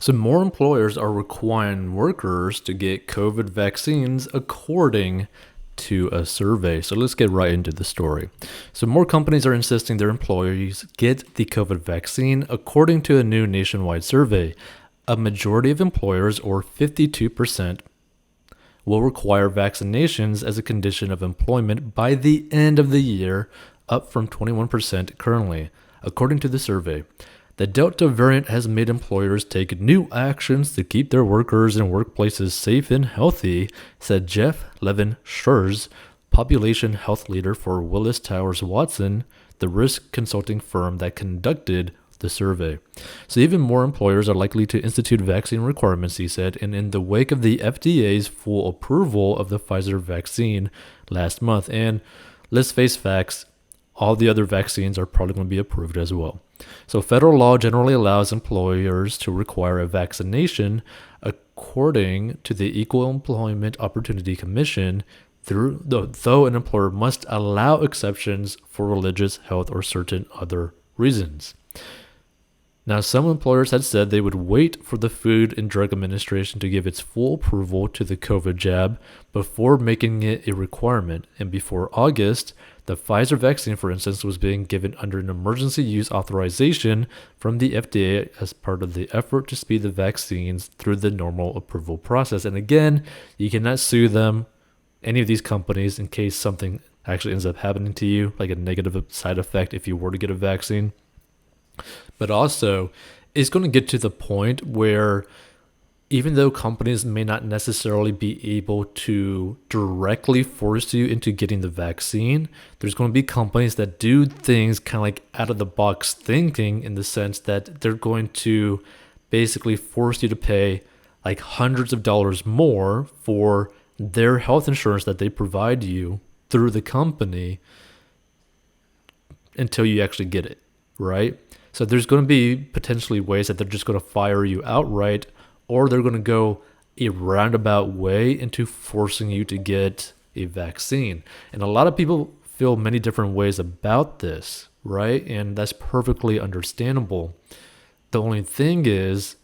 So, more employers are requiring workers to get COVID vaccines according to a survey. So, let's get right into the story. So, more companies are insisting their employees get the COVID vaccine according to a new nationwide survey. A majority of employers, or 52%, will require vaccinations as a condition of employment by the end of the year, up from 21% currently, according to the survey. The Delta variant has made employers take new actions to keep their workers and workplaces safe and healthy, said Jeff Levin-Schurz, population health leader for Willis Towers Watson, the risk consulting firm that conducted the survey. So even more employers are likely to institute vaccine requirements, he said, and in the wake of the FDA's full approval of the Pfizer vaccine last month. And let's face facts, all the other vaccines are probably going to be approved as well. So federal law generally allows employers to require a vaccination according to the Equal Employment Opportunity Commission, though an employer must allow exceptions for religious, health, or certain other reasons. Now, some employers had said they would wait for the Food and Drug Administration to give its full approval to the COVID jab before making it a requirement. And before August, the Pfizer vaccine, for instance, was being given under an emergency use authorization from the FDA as part of the effort to speed the vaccines through the normal approval process. And again, you cannot sue them, any of these companies, in case something actually ends up happening to you, like a negative side effect if you were to get a vaccine. But also, it's going to get to the point where even though companies may not necessarily be able to directly force you into getting the vaccine, there's going to be companies that do things kind of like out of the box thinking, in the sense that they're going to basically force you to pay like hundreds of dollars more for their health insurance that they provide you through the company until you actually get it, right? So there's going to be potentially ways that they're just going to fire you outright, or they're going to go a roundabout way into forcing you to get a vaccine. And a lot of people feel many different ways about this, right? And that's perfectly understandable. The only thing is,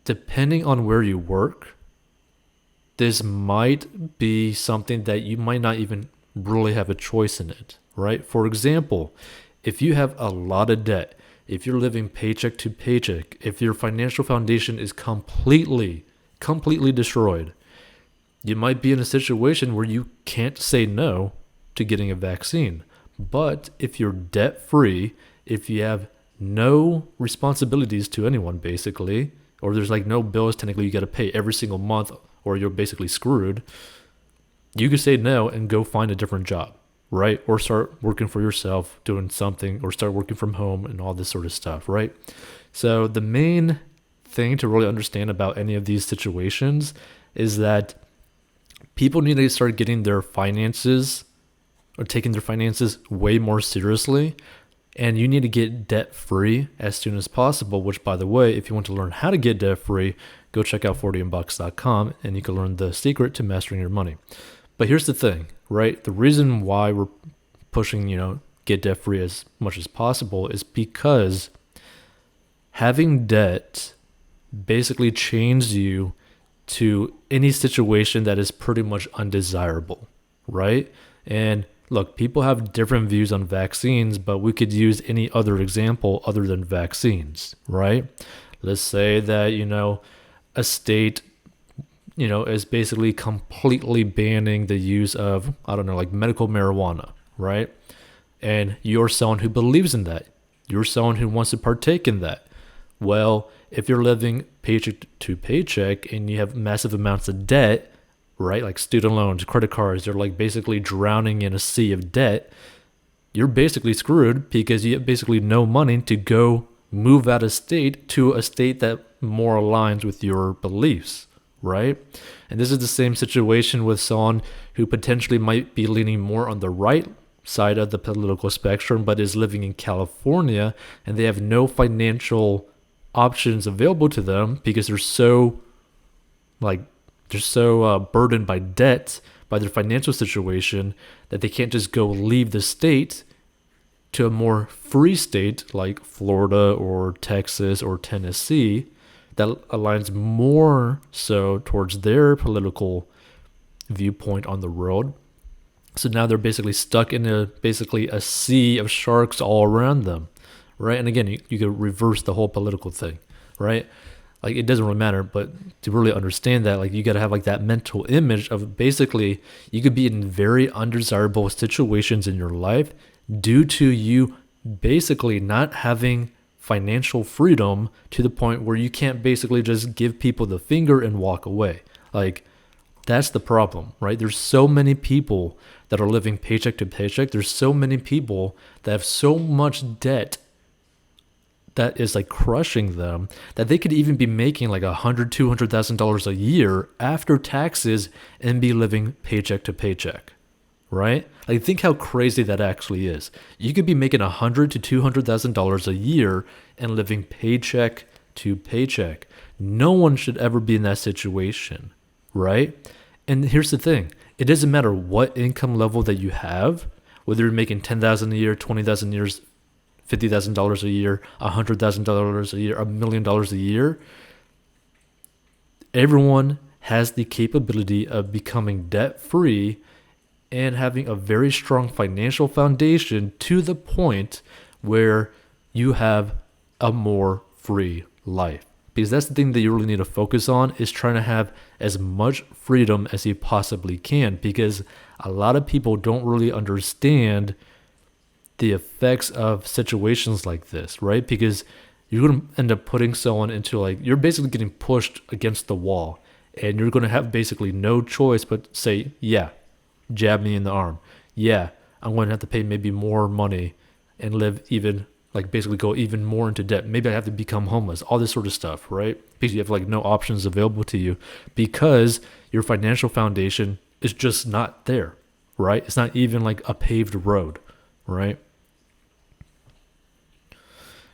depending on where you work, this might be something that you might not even really have a choice in it, right? For example, if you have a lot of debt, if you're living paycheck to paycheck, if your financial foundation is completely destroyed, you might be in a situation where you can't say no to getting a vaccine. But if you're debt-free, if you have no responsibilities to anyone, basically, or there's like no bills technically you got to pay every single month, or you're basically screwed, you could say no and go find a different job, right? Or start working for yourself, doing something, or start working from home and all this sort of stuff, right? So the main thing to really understand about any of these situations is that people need to start getting their finances, or taking their finances way more seriously. And you need to get debt-free as soon as possible, which, by the way, if you want to learn how to get debt-free, go check out 40inbox.com and you can learn the secret to mastering your money. But here's the thing, right? The reason why we're pushing, get debt-free as much as possible is because having debt basically chains you to any situation that is pretty much undesirable, right? And look, people have different views on vaccines, but we could use any other example other than vaccines, right? Let's say that, a state, is basically completely banning the use of, like medical marijuana, right? And you're someone who believes in that. You're someone who wants to partake in that. Well, if you're living paycheck to paycheck and you have massive amounts of debt, right? Like student loans, credit cards, you're like basically drowning in a sea of debt. You're basically screwed because you have basically no money to go move out of state to a state that more aligns with your beliefs, right? And this is the same situation with someone who potentially might be leaning more on the right side of the political spectrum, but is living in California and they have no financial options available to them because they're so burdened by debt, by their financial situation, that they can't just go leave the state, to a more free state like Florida or Texas or Tennessee that aligns more so towards their political viewpoint on the world. So now they're basically stuck in a sea of sharks all around them, right? And again, you could reverse the whole political thing, right? Like, it doesn't really matter, but to really understand that, like, you got to have like that mental image of basically you could be in very undesirable situations in your life due to you basically not having financial freedom to the point where you can't basically just give people the finger and walk away. Like, that's the problem, right? There's so many people that are living paycheck to paycheck. There's so many people that have so much debt that is like crushing them that they could even be making like $100,000-$200,000 a year after taxes and be living paycheck to paycheck, right? Like, think how crazy that actually is. You could be making $100,000 to $200,000 a year and living paycheck to paycheck. No one should ever be in that situation, right? And here's the thing. It doesn't matter what income level that you have, whether you're making $10,000 a year, $20,000 a year, $50,000 a year, $100,000 a year, $1 million a year. Everyone has the capability of becoming debt-free and having a very strong financial foundation to the point where you have a more free life. Because that's the thing that you really need to focus on, is trying to have as much freedom as you possibly can, because a lot of people don't really understand the effects of situations like this, right? Because you're going to end up putting someone into, like, you're basically getting pushed against the wall, and you're going to have basically no choice but say, yeah, jab me in the arm. Yeah, I'm going to have to pay maybe more money and live even, like, basically go even more into debt. Maybe I have to become homeless, all this sort of stuff, right? Because you have like no options available to you because your financial foundation is just not there, right? It's not even like a paved road, right?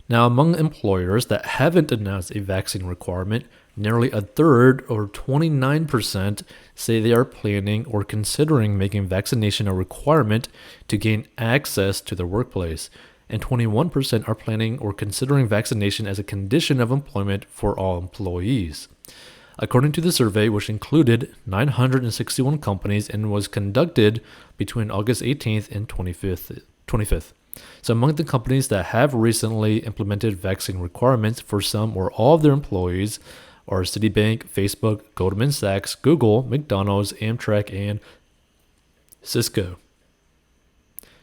Now, among employers that haven't announced a vaccine requirement, nearly a third, or 29%, say they are planning or considering making vaccination a requirement to gain access to their workplace, and 21% are planning or considering vaccination as a condition of employment for all employees. According to the survey, which included 961 companies and was conducted between August 18th and 25th. So among the companies that have recently implemented vaccine requirements for some or all of their employees are Citibank, Facebook, Goldman Sachs, Google, McDonald's, Amtrak, and Cisco.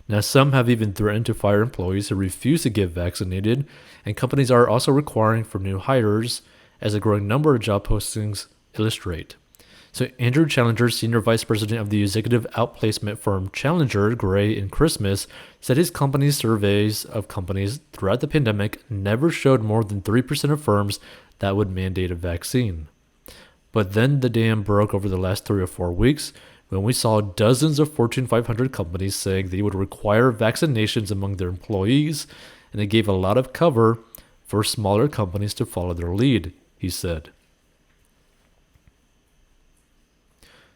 Now, some have even threatened to fire employees who refuse to get vaccinated, and companies are also requiring for new hires, as a growing number of job postings illustrate. So Andrew Challenger, Senior Vice President of the executive outplacement firm Challenger, Gray & Christmas, said his company's surveys of companies throughout the pandemic never showed more than 3% of firms that would mandate a vaccine. But then the dam broke over the last 3 or 4 weeks when we saw dozens of Fortune 500 companies saying they would require vaccinations among their employees, and it gave a lot of cover for smaller companies to follow their lead, he said.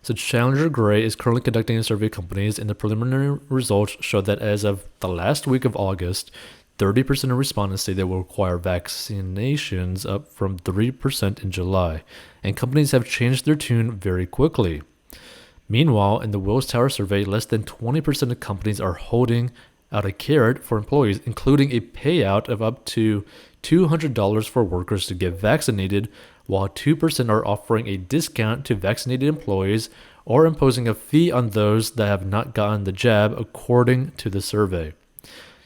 So Challenger Gray is currently conducting a survey of companies, and the preliminary results show that as of the last week of August, 30% of respondents say they will require vaccinations, up from 3% in July, and companies have changed their tune very quickly. Meanwhile, in the Willis Tower survey, less than 20% of companies are holding out a carrot for employees, including a payout of up to $200 for workers to get vaccinated, while 2% are offering a discount to vaccinated employees or imposing a fee on those that have not gotten the jab, according to the survey.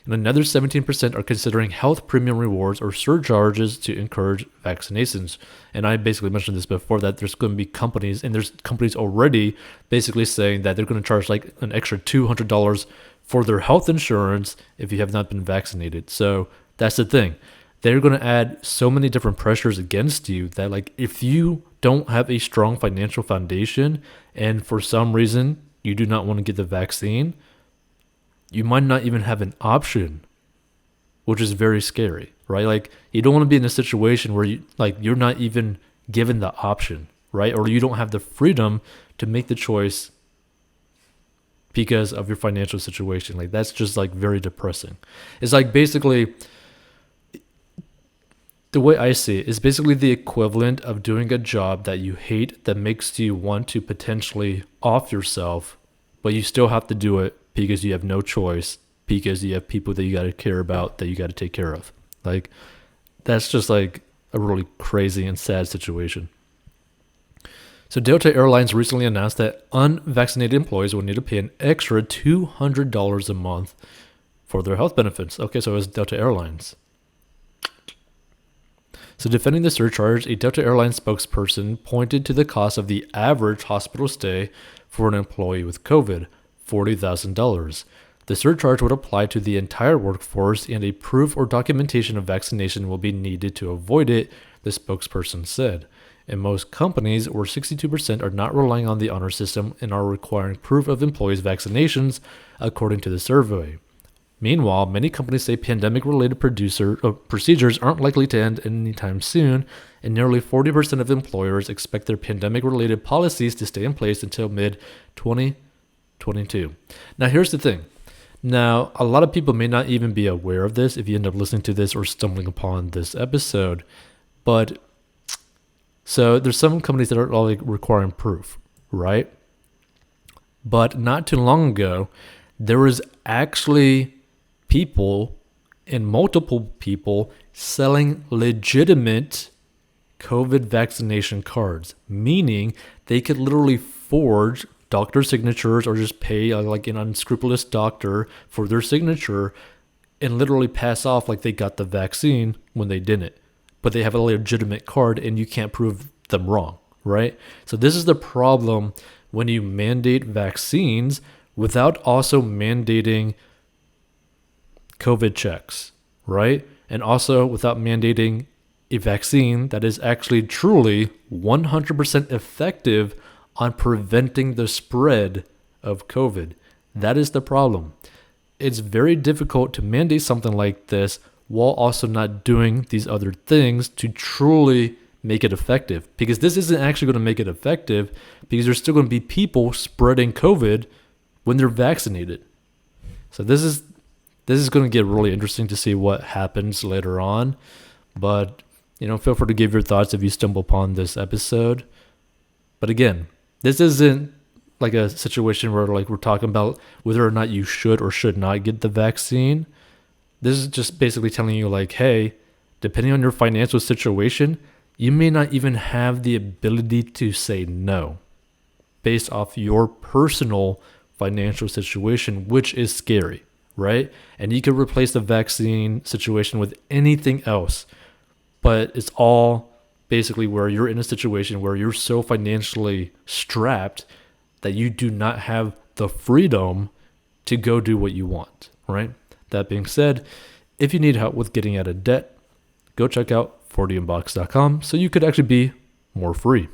And another 17% are considering health premium rewards or surcharges to encourage vaccinations. And I basically mentioned this before, that there's going to be companies, and there's companies already basically saying that they're going to charge like an extra $200 for their health insurance if you have not been vaccinated. So that's the thing. They're going to add so many different pressures against you that, like, if you don't have a strong financial foundation and for some reason you do not want to get the vaccine, you might not even have an option, which is very scary, right? Like, you don't want to be in a situation where you're not even given the option, right? Or you don't have the freedom to make the choice because of your financial situation. Like, that's just like very depressing. It's like basically, the way I see it is basically the equivalent of doing a job that you hate that makes you want to potentially off yourself, but you still have to do it because you have no choice, because you have people that you got to care about, that you got to take care of. Like, that's just like a really crazy and sad situation. So Delta Airlines recently announced that unvaccinated employees will need to pay an extra $200 a month for their health benefits. Okay, so it's Delta Airlines. So defending the surcharge, a Delta Airlines spokesperson pointed to the cost of the average hospital stay for an employee with COVID, $40,000. The surcharge would apply to the entire workforce, and a proof or documentation of vaccination will be needed to avoid it, the spokesperson said. In most companies, where 62% are not relying on the honor system and are requiring proof of employees' vaccinations, according to the survey. Meanwhile, many companies say pandemic-related procedures aren't likely to end anytime soon, and nearly 40% of employers expect their pandemic-related policies to stay in place until mid-2022. Now, here's the thing. Now, a lot of people may not even be aware of this if you end up listening to this or stumbling upon this episode, but so there's some companies that are like requiring proof, right? But not too long ago, there was actually people and multiple people selling legitimate COVID vaccination cards, meaning they could literally forge doctor signatures or just pay like an unscrupulous doctor for their signature and literally pass off like they got the vaccine when they didn't. But they have a legitimate card and you can't prove them wrong, right? So this is the problem when you mandate vaccines without also mandating COVID checks, right? And also without mandating a vaccine that is actually truly 100% effective on preventing the spread of COVID. That is the problem. It's very difficult to mandate something like this while also not doing these other things to truly make it effective. Because this isn't actually going to make it effective because there's still going to be people spreading COVID when they're vaccinated. So this is going to get really interesting to see what happens later on. But, feel free to give your thoughts if you stumble upon this episode. But again, this isn't like a situation where like we're talking about whether or not you should or should not get the vaccine. This is just basically telling you like, hey, depending on your financial situation, you may not even have the ability to say no based off your personal financial situation, which is scary, right? And you could replace the vaccine situation with anything else, but it's all basically where you're in a situation where you're so financially strapped that you do not have the freedom to go do what you want, right? That being said, if you need help with getting out of debt, go check out 40inbox.com so you could actually be more free.